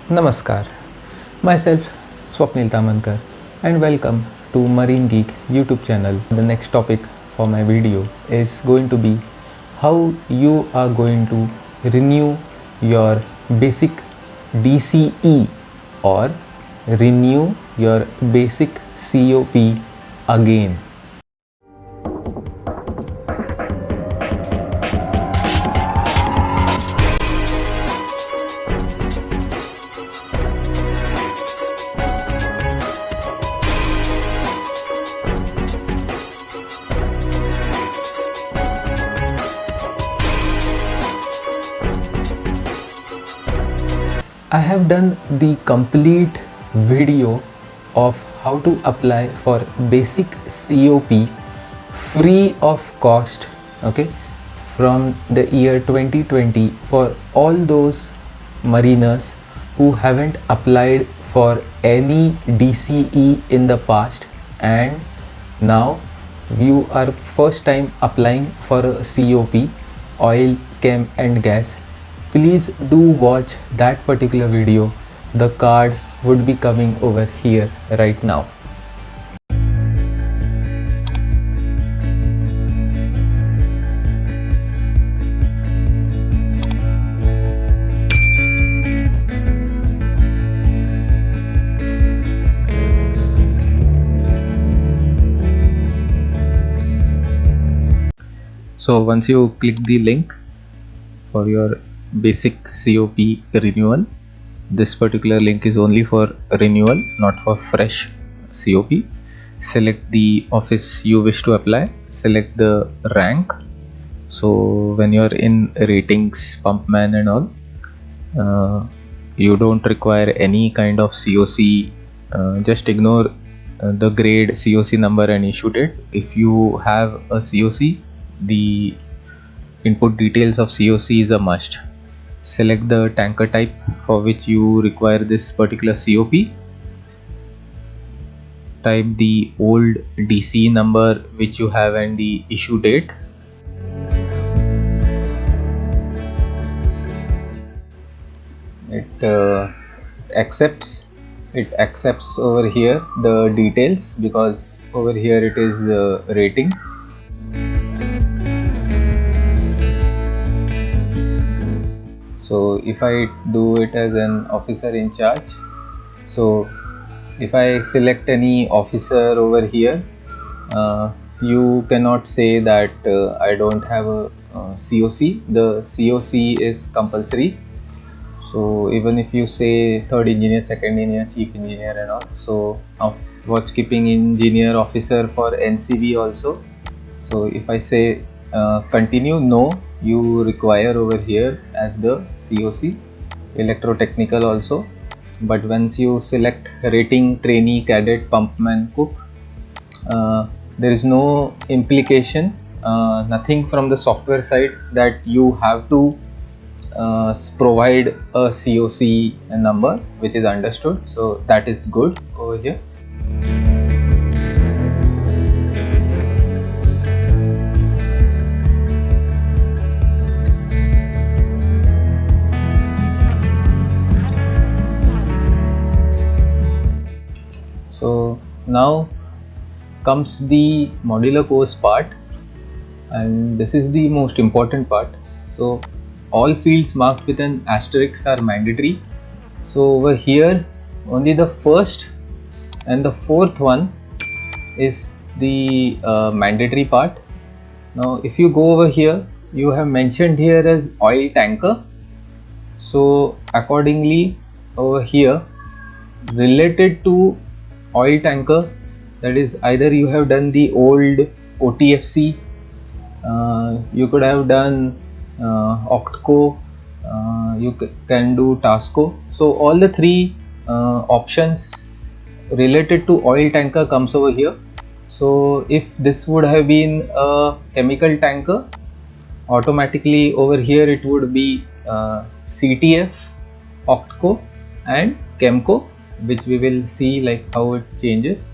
Namaskar, myself Swapnil Tamankar, and welcome to Marine Geek YouTube channel. The next topic for my video is going to be how you are going to renew your basic DCE or renew your basic COP again. I have done the complete video of how to apply for basic COP free of cost, okay, from the year 2020 for all those mariners who haven't applied for any DCE in the past, and now you are first time applying for a COP, oil, chem and gas. Please do watch that particular video. The card would be coming over here right now. So once you click the link for your basic COP renewal, this particular link is only for renewal, not for fresh COP. Select the office you wish to apply, select the rank. So when you are in ratings, pumpman and all, you don't require any kind of COC. Just ignore the grade, COC number and issue date. If you have a COC, the input details of COC is a must. Select the tanker type for which you require this particular COP. Type the old DC number which you have and the issue date. It accepts over here the details because over here it is rating. So if I do it as an officer in charge, so if I select any officer over here, you cannot say that I don't have a COC. The COC is compulsory. So even if you say third engineer, second engineer, chief engineer and all, so watchkeeping engineer officer for NCV also. So if I say continue, no, you require over here as the COC. Electrotechnical also, but once you select rating, trainee, cadet, pumpman, cook, there is no implication, nothing from the software side that you have to provide a COC number, which is understood. So that is good over here. So now comes the modular course part, and this is the most important part. So all fields marked with an asterisk are mandatory. So over here only the first and the fourth one is the mandatory part. Now if you go over here, you have mentioned here as oil tanker. So accordingly over here, related to oil tanker, that is either you have done the old OTFC, you could have done OCTCO, you can do TASCO. So all the three options related to oil tanker comes over here. So if this would have been a chemical tanker, automatically over here it would be CTF, OCTCO and CHEMCO, which we will see like how it changes.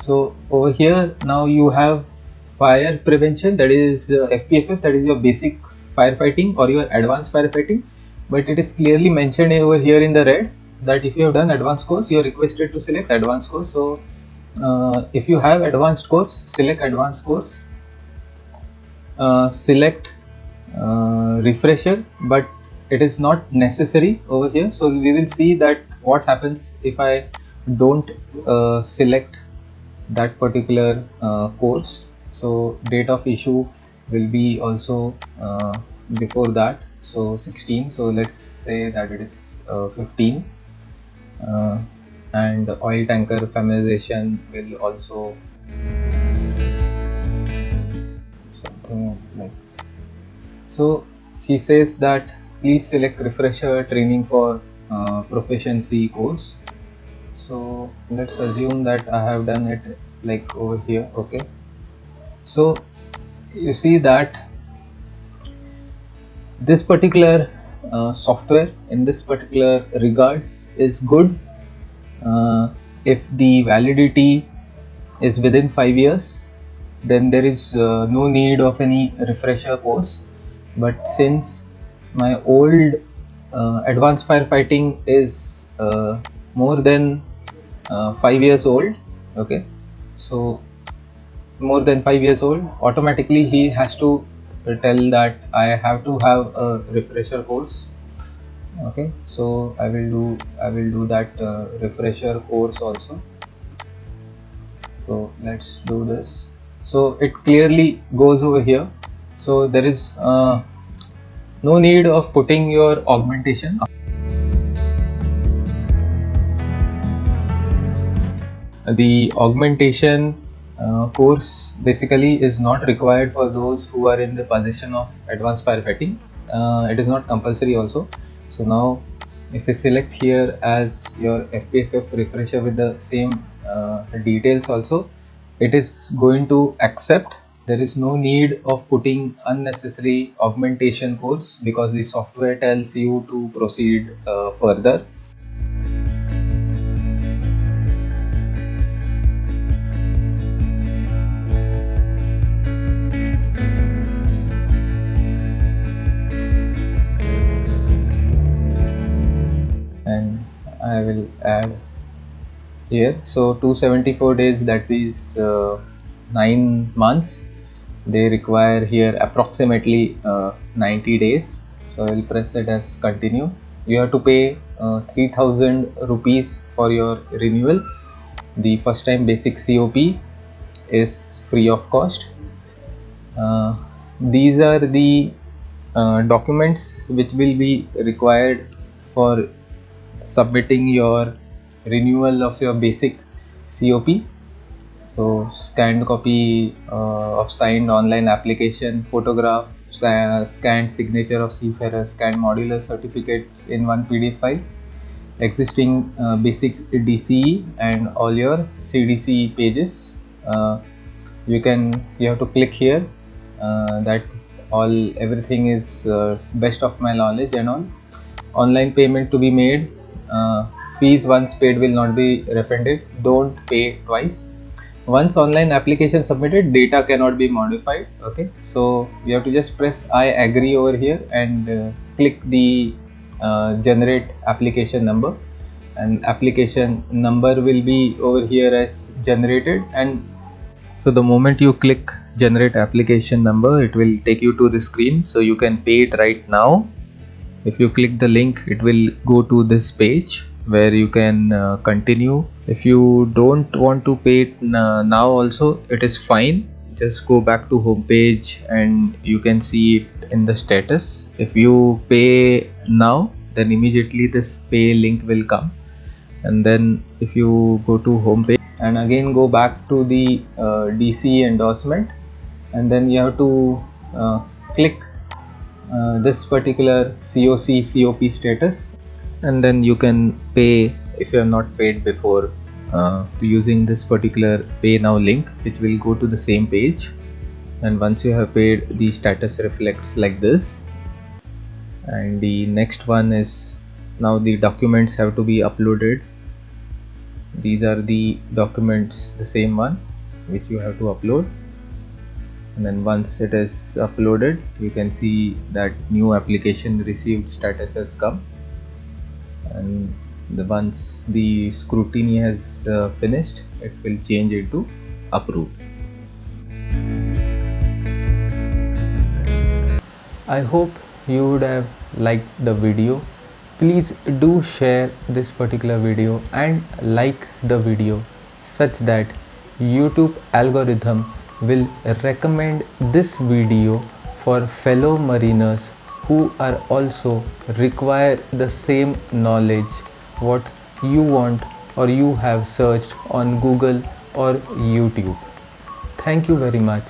So over here now you have fire prevention, that is FPFF, that is your basic firefighting or your advanced firefighting, but it is clearly mentioned over here in the red that if you have done advanced course you are requested to select advanced course. So if you have advanced course, select advanced course, select refresher, but it is not necessary over here. So we will see that what happens if I don't select that particular course. So date of issue will be also before that, so 16, so let's say that it is 15, uh, and oil tanker familiarization will also something like this. So he says that please select refresher training for proficiency course. So let's assume that I have done it like over here. Okay, so you see that this particular software in this particular regards is good if the validity is within 5 years, then there is no need of any refresher course. But since my old advanced firefighting is more than 5 years old, okay, so more than 5 years old, automatically he has to tell that I have to have a refresher course. Okay, so I will do that refresher course also. So let's do this. So it clearly goes over here, so there is no need of putting your augmentation. The augmentation course basically is not required for those who are in the position of advanced firefighting. It is not compulsory also. So now if you select here as your FPFF refresher with the same details also, it is going to accept. There is no need of putting unnecessary augmentation codes because the software tells you to proceed further. And I will add here, so 274 days, that is 9 months. They require here approximately 90 days. So I will press it as continue. You have to pay 3000 rupees for your renewal. The first time basic COP is free of cost. These are the documents which will be required for submitting your renewal of your basic COP. So scanned copy of signed online application, photograph, scanned signature of seafarer, scanned modular certificates in one PDF file, existing basic DCE and all your CDC pages. You have to click here that everything is best of my knowledge and all. Online payment to be made. Fees once paid will not be refunded. Don't pay twice. Once online application submitted, data cannot be modified. Okay, so you have to just press I agree over here and click the generate application number, and application number will be over here as generated. And so the moment you click generate application number, it will take you to the screen, so you can pay it right now. If you click the link, it will go to this page where you can continue. If you don't want to pay it now also, it is fine. Just go back to home page and you can see it in the status. If you pay now, then immediately this pay link will come, and then if you go to home page and again go back to the DC endorsement, and then you have to click this particular COP status, and then you can pay if you have not paid before using this particular pay now link, which will go to the same page. And once you have paid, the status reflects like this. And the next one is now the documents have to be uploaded. these are the documents, the same one which you have to upload. And then once it is uploaded, you can see that new application received status has come. And once the scrutiny has finished, it will change into approved. I hope you would have liked the video. Please do share this particular video and like the video such that YouTube algorithm will recommend this video for fellow mariners who are also require the same knowledge what you want or you have searched on Google or YouTube. Thank you very much.